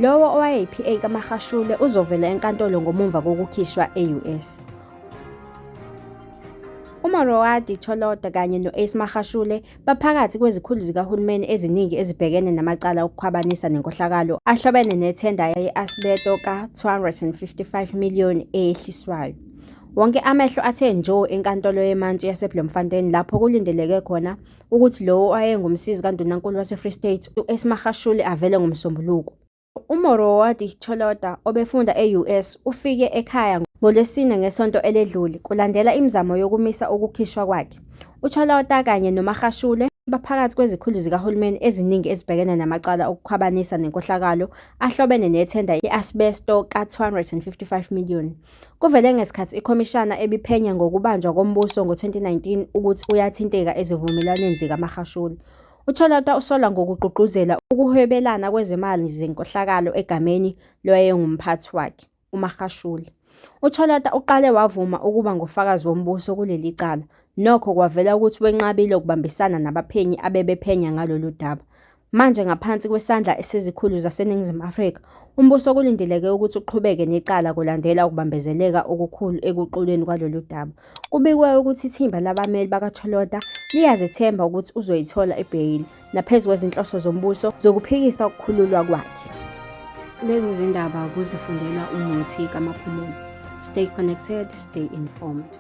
Lowo owayeyi-PA kaMagashule uzovela enkantolo ngomumva kokukhishwa e-US. uMorowadi Tsholota kanye no-Ace Magashule baphakathi kwezikhulu zikahulumeni eziningi ezibhekene namacala okukhwabanisa nenkohlakalo ahlobene nethenda ye-Asbesto ka-R255 million eyehliswayo. Wonke amehlo athe njo enkantolo yemantshi yaseBloemfontein lapho kulindeleke khona ukuthi lowo owayengumsizi kaNdunankulu waseFree State u-Ace Magashule avele ngoMsombuluko. uMorowadi Tsholota obefunda e-US ufike ekhaya ngoLwesine ngesonto eledlule kulandela imizamo yokumisa ukukhishwa kwakhe. uTsholota kanye noMagashule baphakathi kwezikhulu zikahulumeni eziningi ezibhekene namacala okukhwabanisa nenkohlakalo ahlobene nethenda ye-Asbesto ka-R255 million. Kuvele ngesikhathi ikhomishana ebiphenya ngokubanjwa kombuso ngo-2019 ukuthi uyathinteka ezivumelwaneni zikaMagashule. uTsholota usolwa ngokugqugquzela ukuhwebelana kwezimali zenkohlakalo egameni lowayengumphathi wakhe, uMagashule. uTsholota uqale wavuma ukuba ngufakazi wombuso kuleli cala, nokho kwavela ukuthi wenqabile ukubambisana nabaphenyi abebephenya ngalolu daba. Manje ngaphansi kwesandla sezikhulu zaseNingizimu Afrika, umbuso kulindeleke ukuthi uqhubeke necala kulandela ukubambezeleka okukhulu ekuqulweni kwalolu daba. Kubikwe ukuthi ithimba labameli bakaTsholota liyazethemba ukuthi uzoyithola ibheyili naphezu kwezinhloso zombuso zokuphikisa ukukhululwa kwakhe. Lezi zindaba kuzifundela uNethi kaMaphumulo. Stay connected, stay informed.